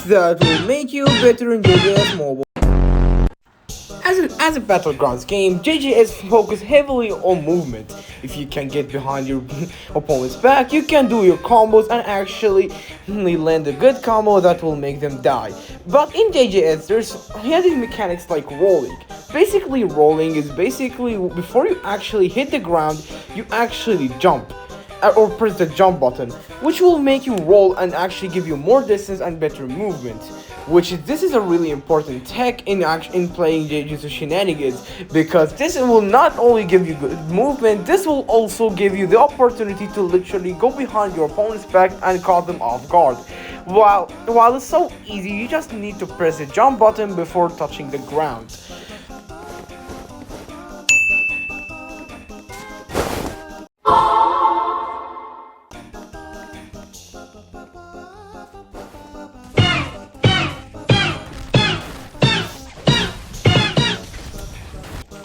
that will make you better in JJS Mobile. As a Battlegrounds game, JJS focus heavily on movement. If you can get behind your opponent's back, you can do your combos and actually land a good combo that will make them die. But in JJS, there's hidden mechanics like rolling. Basically, rolling is basically before you actually hit the ground, you actually jump or press the jump button, which will make you roll and actually give you more distance and better movement. This is a really important tech in playing Jujutsu Shenanigans, because this will not only give you good movement, this will also give you the opportunity to literally go behind your opponent's back and caught them off guard. While it's so easy, you just need to press the jump button before touching the ground.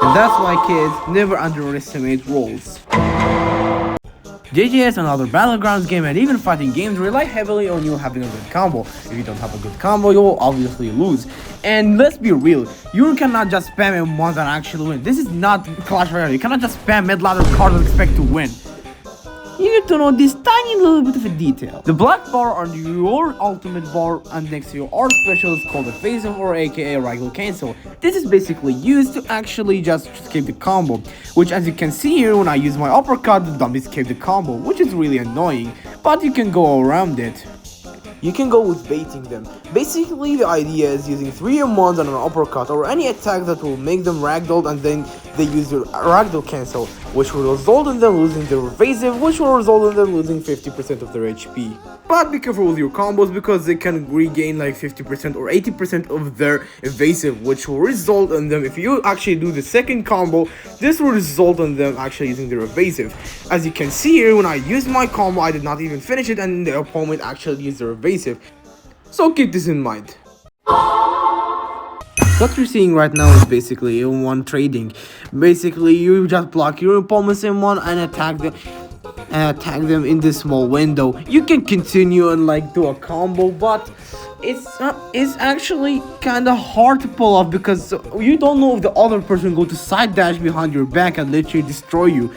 And that's why kids never underestimate rolls. JJS and other Battlegrounds games and even fighting games rely heavily on you having a good combo. If you don't have a good combo, you will obviously lose. And let's be real, you cannot just spam M1s and actually win. This is not Clash Royale. You cannot just spam mid-ladder cards and expect to win. You need to know this tiny little bit of a detail. The black bar on your ultimate bar and next to your R special is called evasive, or aka Ragdoll Cancel. This is basically used to actually just escape the combo, which as you can see here, when I use my uppercut, the dummy escape the combo, which is really annoying, but you can go around it. You can go with baiting them. Basically, the idea is using 3 M1s and an uppercut or any attack that will make them ragdolled, and then they use their ragdoll cancel, which will result in them losing their evasive, which will result in them losing 50% of their HP. But be careful with your combos, because they can regain like 50% or 80% of their evasive, which will result in them, if you actually do the second combo, this will result in them actually using their evasive. As you can see here, when I used my combo, I did not even finish it, and the opponent actually used their evasive. So keep this in mind. What you're seeing right now is basically M1 trading. Basically, you just block your opponent's M1 and attack them in this small window. You can continue and like do a combo, but it's actually kind of hard to pull off, because you don't know if the other person going to side dash behind your back and literally destroy you.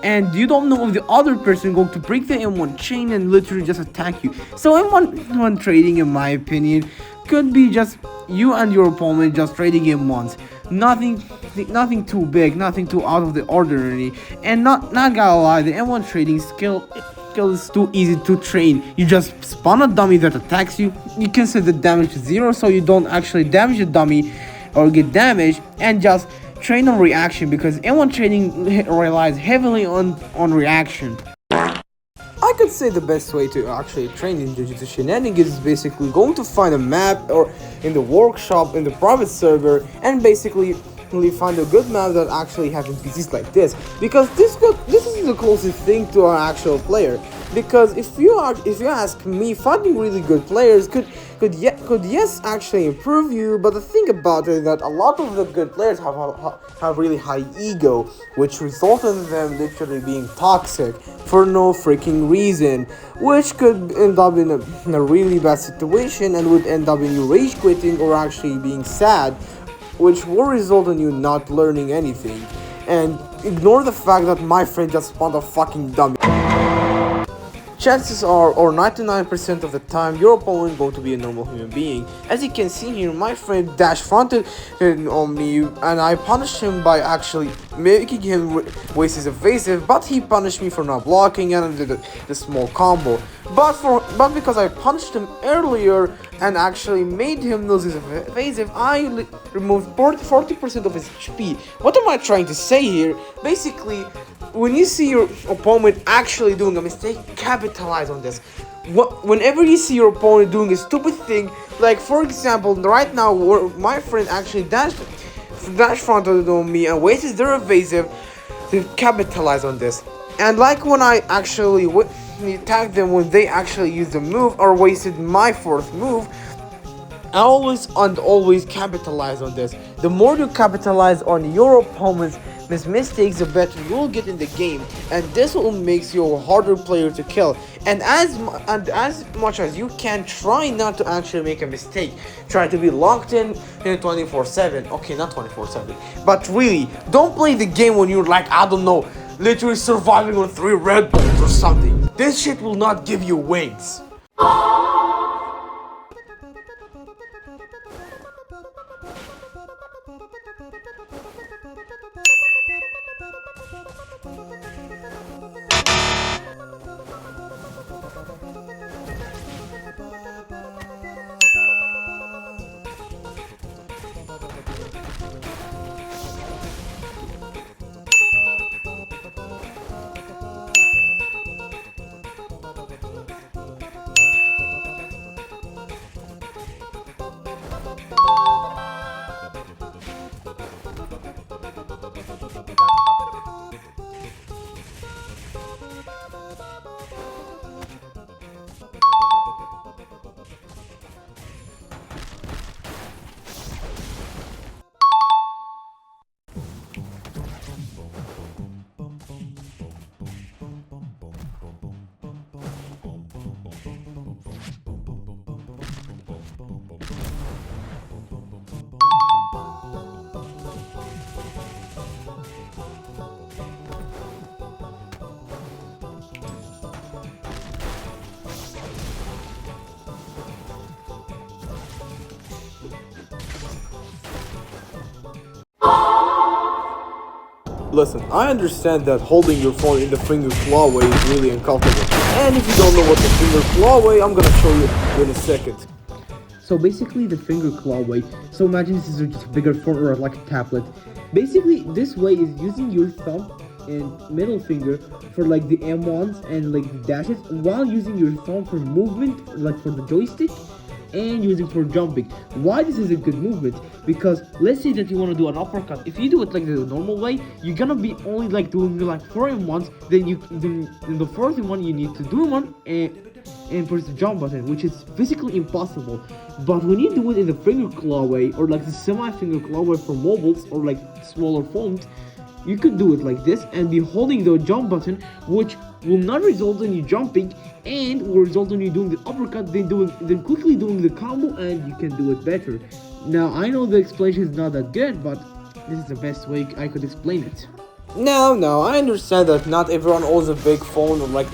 And you don't know if the other person going to break the M1 chain and literally just attack you. So M1 trading, in my opinion, could be just you and your opponent just trading M1s. Nothing too big, nothing too out of the ordinary. And not gonna lie, the M1 trading skill is too easy to train. You just spawn a dummy that attacks you. You can set the damage to 0 so you don't actually damage the dummy or get damaged, and just train on reaction, because M1 trading relies heavily on reaction. I could say the best way to actually train in Jujutsu Shenanigans is basically going to find a map or in the workshop in the private server, and basically find a good map that actually has NPCs like this, because this is the closest thing to an actual player. Because if you ask me, finding really good players could yes actually improve you, but the thing about it is that a lot of the good players have really high ego, which results in them literally being toxic for no freaking reason, which could end up in a really bad situation and would end up in you rage quitting or actually being sad, which will result in you not learning anything. And ignore the fact that my friend just spawned a fucking dummy. Chances are, or 99% of the time, your opponent is going to be a normal human being. As you can see here, my friend dash fronted on me, and I punished him by actually making him waste his evasive, but he punished me for not blocking and did the small combo. But because I punished him earlier and actually made him lose his evasive, I removed 40% of his HP. What am I trying to say here? Basically, when you see your opponent actually doing a mistake, capitalize on this. Whenever you see your opponent doing a stupid thing, like for example, right now, my friend actually dash fronted on me and wasted their evasive, to capitalize on this. And like when I actually attacked them when they actually used a move or wasted my 4th move, I always capitalize on this. The more you capitalize on your opponent's mistakes, the better you will get in the game, and this will make you a harder player to kill. And as much as you can, try not to actually make a mistake. Try to be locked in 24/7. Okay, not 24/7, but really, don't play the game when you're like, I don't know, literally surviving on 3 Red Bulls or something. This shit will not give you wings. Listen, I understand that holding your phone in the finger claw way is really uncomfortable. And if you don't know what the finger claw way, I'm gonna show you in a second. So basically the finger claw way, so imagine this is just a bigger phone or like a tablet. Basically this way is using your thumb and middle finger for like the M1s and like the dashes, while using your thumb for movement, like for the joystick, and using for jumping. Why this is a good movement? Because let's say that you want to do an uppercut. If you do it like the normal way, you're gonna be only like doing like 4 in ones. Then in the fourth in one you need to do one and press the jump button, which is physically impossible. But when you do it in the finger claw way, or like the semi finger claw way for mobiles or like smaller phones, you could do it like this and be holding the jump button, which will not result in you jumping and will result in you doing the uppercut, then quickly doing the combo, and you can do it better. Now I know the explanation is not that good, but this is the best way I could explain it. No, I understand that not everyone owns a big phone or like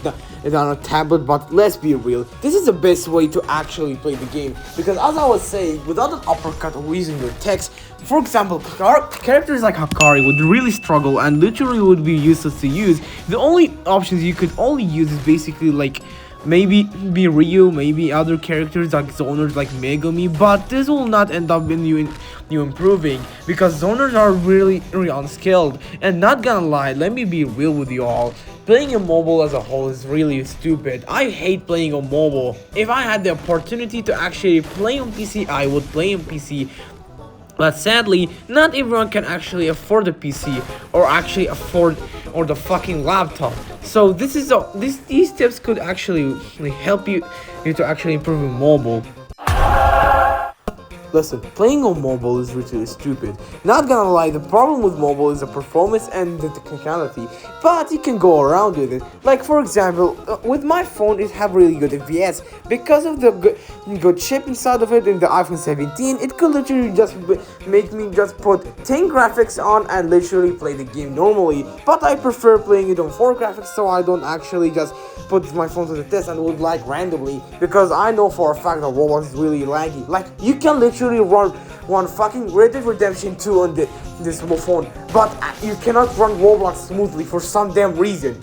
is on a tablet, but let's be real, this is the best way to actually play the game, because as I was saying, without an uppercut or using your text, for example, characters like Hakari would really struggle and literally would be useless to use. The only options you could only use is basically like maybe be Ryu, maybe other characters like zoners like Megumi, but this will not end up in you improving, because zoners are really unskilled. And not gonna lie, let me be real with you all, playing a mobile as a whole is really stupid. I hate playing on mobile. If I had the opportunity to actually play on PC, I would play on PC. But sadly, not everyone can actually afford a PC or actually afford or the fucking laptop. So these tips could actually help you to actually improve your mobile. Listen, playing on mobile is really stupid. Not gonna lie, the problem with mobile is the performance and the technicality, but you can go around with it. Like for example, with my phone, it have really good FPS because of the good chip inside of it in the iPhone 17. It could literally just make me just put 10 graphics on and literally play the game normally. But I prefer playing it on 4 graphics, so I don't actually just put my phone to the test and would like randomly, because I know for a fact that Roblox is really laggy. Like you can literally run one fucking Red Dead Redemption 2 on this mobile phone, but you cannot run Roblox smoothly for some damn reason.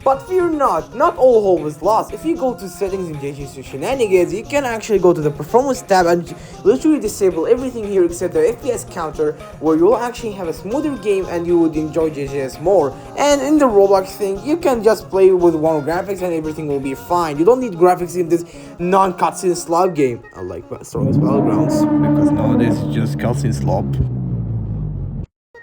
But fear not all hope is lost. If you go to settings and change to shenanigans, you can actually go to the performance tab and literally disable everything here except the FPS counter, where you'll actually have a smoother game and you would enjoy JJS more. And in the Roblox thing, you can just play with one graphics and everything will be fine. You don't need graphics in this non-cutscene slop game. I like Star Wars Battlegrounds, because nowadays it's just cutscene slop.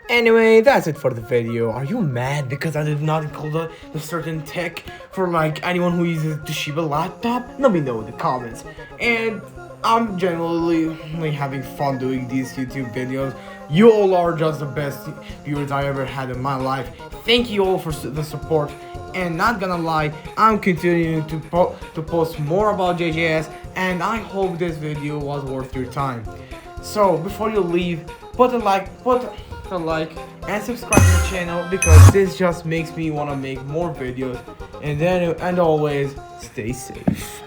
Anyway, that's it for the video. Are you mad because I did not include the certain tech for like anyone who uses Toshiba laptop? Let me know in the comments. And I'm genuinely having fun doing these YouTube videos. You all are just the best viewers I ever had in my life. Thank you all for the support. And not gonna lie, I'm continuing to post more about JJS, and I hope this video was worth your time. So before you leave, put a like, and subscribe to the channel, because this just makes me wanna make more videos. And always stay safe.